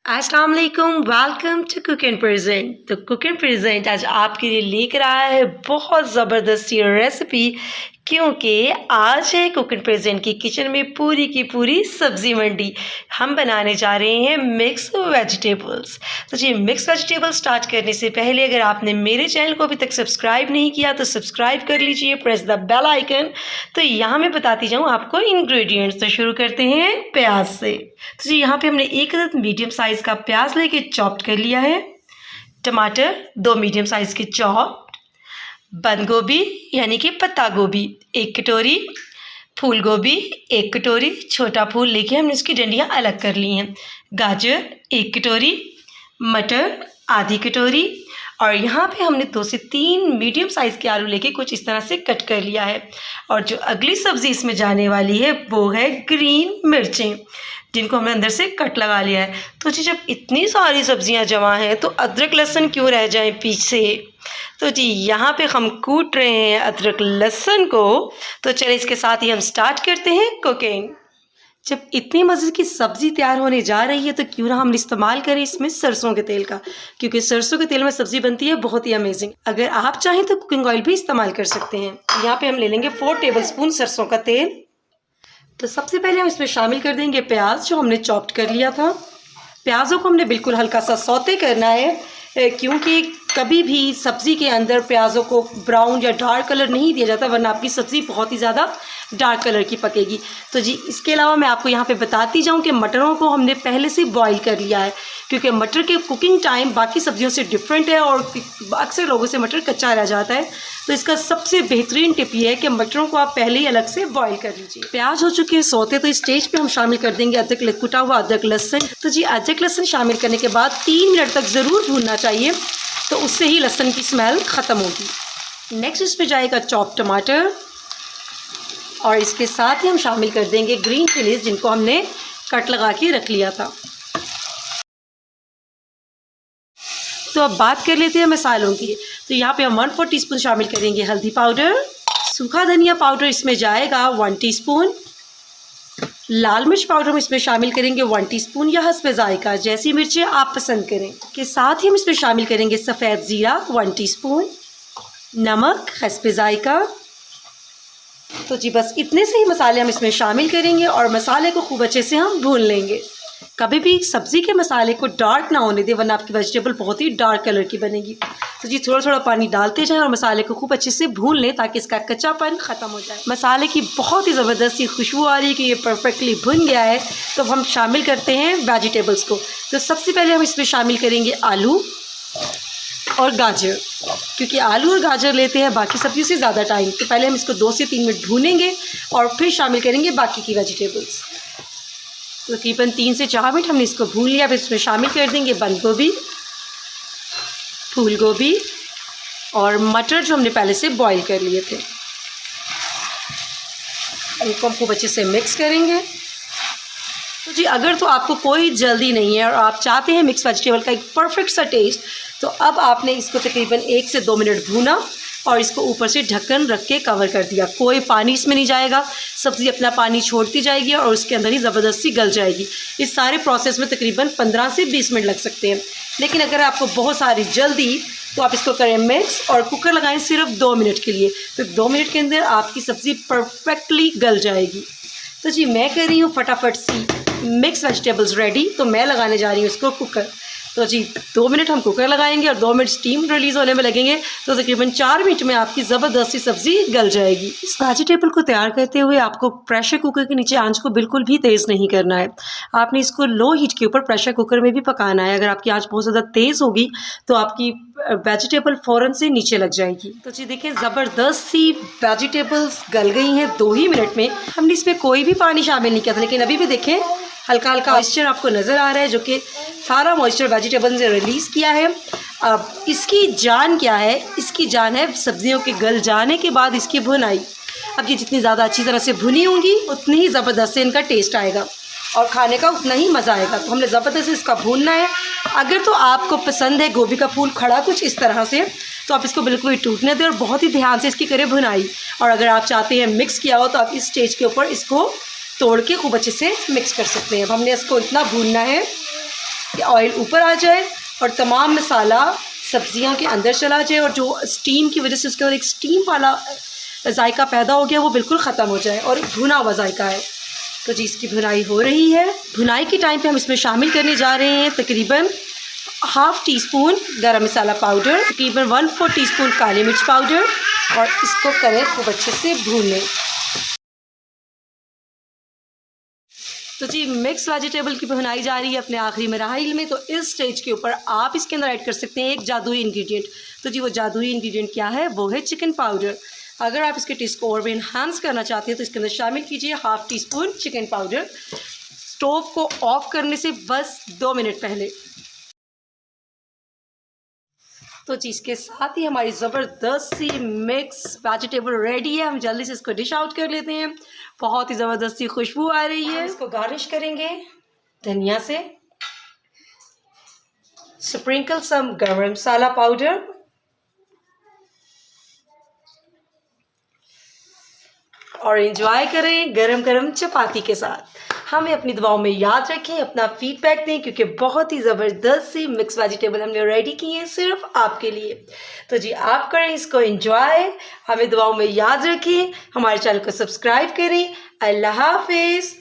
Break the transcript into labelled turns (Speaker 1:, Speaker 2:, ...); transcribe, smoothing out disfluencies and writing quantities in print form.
Speaker 1: अस्सलाम वालेकुम, welcome to cook and present. तो कुक एंड प्रेजेंट आज आपके लिए लेकर आया है बहुत ज़बरदस्ती रेसिपी, क्योंकि आज है कुक एंड प्रेजेंट की किचन में पूरी की पूरी सब्ज़ी मंडी। हम बनाने जा रहे हैं मिक्स वेजिटेबल्स। तो जी, मिक्स वेजिटेबल स्टार्ट करने से पहले अगर आपने मेरे चैनल को अभी तक सब्सक्राइब नहीं किया तो सब्सक्राइब कर लीजिए, प्रेस द बेल आइकन। तो यहाँ मैं बताती जाऊँ आपको इंग्रेडिएंट्स। तो शुरू करते हैं प्याज से। तो जी, यहाँ पे हमने एक अदद मीडियम साइज़ का प्याज लेके चॉप्ड कर लिया है। टमाटर 2 मीडियम साइज़ के चॉप, बंद गोभी यानी कि पत्ता गोभी 1 कटोरी, फूल गोभी 1 कटोरी, छोटा फूल लेके हमने इसकी डंडियाँ अलग कर ली हैं, गाजर 1 कटोरी, मटर आधी कटोरी, और यहाँ पे हमने 2 से 3 मीडियम साइज़ के आलू लेके कुछ इस तरह से कट कर लिया है। और जो अगली सब्ज़ी इसमें जाने वाली है वो है ग्रीन मिर्चें, जिनको हमने अंदर से कट लगा लिया है। तो जी, जब इतनी सारी सब्जियां जमा हैं तो अदरक लहसुन क्यों रह जाएं पीछे। तो जी, यहाँ पे हम कूट रहे हैं अदरक लहसुन को। तो चलिए इसके साथ ही हम स्टार्ट करते हैं कुकिंग। जब इतनी मज़े की सब्ज़ी तैयार होने जा रही है तो क्यों ना हम इस्तेमाल करें इसमें सरसों के तेल का, क्योंकि सरसों के तेल में सब्ज़ी बनती है बहुत ही अमेजिंग। अगर आप चाहें तो कुकिंग ऑयल भी इस्तेमाल कर सकते हैं। यहाँ पे हम ले लेंगे 4 टेबलस्पून सरसों का तेल। तो सबसे पहले हम इसमें शामिल कर देंगे प्याज जो हमने चॉप्ड कर लिया था। प्याज़ों को हमने बिल्कुल हल्का सा सौते करना है, क्योंकि कभी भी सब्ज़ी के अंदर प्याज़ों को ब्राउन या डार्क कलर नहीं दिया जाता, वरना आपकी सब्ज़ी बहुत ही ज़्यादा डार्क कलर की पकेगी। तो जी, इसके अलावा मैं आपको यहाँ पे बताती जाऊँ कि मटरों को हमने पहले से बॉईल कर लिया है, क्योंकि मटर के कुकिंग टाइम बाकी सब्जियों से डिफरेंट है और अक्सर लोगों से मटर कच्चा रह जाता है। तो इसका सबसे बेहतरीन टिप ये है कि मटरों को आप पहले ही अलग से बॉईल कर लीजिए। प्याज हो चुके हैं सौते, तो इस स्टेज पे हम शामिल कर देंगे अदरक, कुटा हुआ अदरक लहसुन। तो जी, अदरक लहसुन शामिल करने के बाद 3 मिनट तक ज़रूर भूनना चाहिए, तो उससे ही लहसुन की स्मेल ख़त्म होगी। नेक्स्ट इसमें जाएगा चॉप टमाटर, और इसके साथ ही हम शामिल कर देंगे ग्रीन चिलीज, जिनको हमने कट लगा के रख लिया था। तो अब बात कर लेते हैं मसालों की। तो यहाँ पे हम 1/4 टीस्पून शामिल करेंगे हल्दी पाउडर, सूखा धनिया पाउडर इसमें जाएगा 1 टीस्पून, लाल मिर्च पाउडर हम इसमें शामिल करेंगे 1 टीस्पून या हस्बे जायका, जैसी मिर्चें आप पसंद करें। के साथ ही हम इसमें शामिल करेंगे सफ़ेद ज़ीरा 1 टीस्पून, नमक हस्बे जायका। तो जी, बस इतने से ही मसाले हम इसमें शामिल करेंगे और मसाले को खूब अच्छे से हम भून लेंगे। कभी भी सब्ज़ी के मसाले को डार्क ना होने दें, वरना आपकी वेजिटेबल बहुत ही डार्क कलर की बनेगी। तो जी, थोड़ा थोड़ा पानी डालते जाएं और मसाले को खूब अच्छे से भून लें, ताकि इसका कच्चापन ख़त्म हो जाए। मसाले की बहुत ही ज़बरदस्त खुशबू आ रही है कि ये परफेक्टली भुन गया है। तो हम शामिल करते हैं वेजिटेबल्स को। तो सबसे पहले हम इसमें शामिल करेंगे आलू और गाजर, क्योंकि आलू और गाजर लेते हैं बाकी सब्जियों से ज़्यादा टाइम। तो पहले हम इसको 2 से 3 मिनट भूनेंगे और फिर शामिल करेंगे बाकी की वेजिटेबल्स। तो तकरीबन 3 से 4 मिनट हमने इसको भून लिया। फिर इसमें शामिल कर देंगे बंद गोभी, फूल गोभी और मटर जो हमने पहले से बॉईल कर लिए थे। इनको हम खूब अच्छे से मिक्स करेंगे। तो जी, अगर तो आपको कोई जल्दी नहीं है और आप चाहते हैं मिक्स वेजिटेबल का एक परफेक्ट सा टेस्ट, तो अब आपने इसको तकरीबन 1 से 2 मिनट भूना और इसको ऊपर से ढक्कन रख के कवर कर दिया। कोई पानी इसमें नहीं जाएगा, सब्ज़ी अपना पानी छोड़ती जाएगी और उसके अंदर ही ज़बरदस्ती गल जाएगी। इस सारे प्रोसेस में तकरीबन 15 से 20 मिनट लग सकते हैं। लेकिन अगर आपको बहुत सारी जल्दी, तो आप इसको करें मिक्स और कुकर लगाएं सिर्फ 2 मिनट के लिए। तो 2 मिनट के अंदर आपकी सब्ज़ी परफेक्टली गल जाएगी। तो जी, मैं कर रही हूँ फटाफट सी मिक्स वेजिटेबल्स रेडी, तो मैं लगाने जा रही हूँ इसको कुकर। तो जी, 2 मिनट हम कुकर लगाएंगे और 2 मिनट स्टीम रिलीज़ होने में लगेंगे। तो तकरीबन 4 मिनट में आपकी ज़बरदस्ती सब्ज़ी गल जाएगी। इस वेजिटेबल को तैयार करते हुए आपको प्रेशर कुकर के नीचे आंच को बिल्कुल भी तेज़ नहीं करना है। आपने इसको लो हीट के ऊपर प्रेशर कुकर में भी पकाना है। अगर आपकी आंच बहुत ज़्यादा तेज़ होगी तो आपकी वेजिटेबल फ़ौरन से नीचे लग जाएगी। तो जी देखिए, ज़बरदस्त सी वेजिटेबल्स गल गई हैं 2 ही मिनट में। हमने इसमें कोई भी पानी शामिल नहीं किया था, लेकिन अभी भी देखें हल्का हल्का मॉइस्चर आपको नज़र आ रहा है, जो कि सारा मॉइस्चर वेजिटेबल से रिलीज़ किया है। अब इसकी जान क्या है? इसकी जान है सब्जियों के गल जाने के बाद इसकी भुनाई। अब ये जितनी ज़्यादा अच्छी तरह से भुनी होंगी, उतनी ही ज़बरदस्त से इनका टेस्ट आएगा और खाने का उतना ही मज़ा आएगा। तो हमने ज़बरदस्त इसका भूनना है। अगर तो आपको पसंद है गोभी का फूल खड़ा कुछ इस तरह से, तो आप इसको बिल्कुल भी टूटने दें और बहुत ही ध्यान से इसकी करें भुनाई। और अगर आप चाहते हैं मिक्स किया हो, तो आप इस स्टेज के ऊपर इसको तोड़ के खूब अच्छे से मिक्स कर सकते हैं। अब हमने इसको इतना भूनना है कि ऑयल ऊपर आ जाए और तमाम मसाला सब्जियां के अंदर चला जाए और जो स्टीम की वजह से उसके अंदर एक स्टीम वाला जायका पैदा हो गया वो बिल्कुल ख़त्म हो जाए और भुना हुआ जायका है। तो जी इसकी भुनाई हो रही है। भुनाई के टाइम पे हम इसमें शामिल करने जा रहे हैं तकरीबन हाफ़ टी स्पून गरम मसाला पाउडर, तकरीबन 1/4 टीस्पून काली मिर्च पाउडर और इसको करें खूब अच्छे से भून लें। तो जी मिक्स वेजिटेबल की भुनाई जा रही है अपने आखिरी मराहिल में। तो इस स्टेज के ऊपर आप इसके अंदर ऐड कर सकते हैं एक जादुई इंग्रेडिएंट। तो जी वो जादुई इंग्रेडिएंट क्या है? वो है चिकन पाउडर। अगर आप इसके टेस्ट को और भी इन्हांस करना चाहते हैं तो इसके अंदर शामिल कीजिए half tea spoon chicken powder. Stove को ऑफ करने से बस 2 मिनट पहले। तो जी इसके साथ ही हमारी ज़बरदस्त सी मिक्स वेजिटेबल रेडी है। हम जल्दी से इसको डिश आउट कर लेते हैं। बहुत ही ज़बरदस्त सी खुशबू आ रही है। इसको गार्निश करेंगे धनिया से, स्प्रिंकल सम गरम मसाला पाउडर और एंजॉय करें गरम गरम चपाती के साथ। हमें अपनी दुआओं में याद रखें, अपना फीडबैक दें क्योंकि बहुत ही ज़बरदस्त सी मिक्स वेजिटेबल हमने रेडी की है सिर्फ आपके लिए। तो जी आप करें इसको एंजॉय, हमें दुआओं में याद रखें, हमारे चैनल को सब्सक्राइब करें। अल्लाह हाफिज़।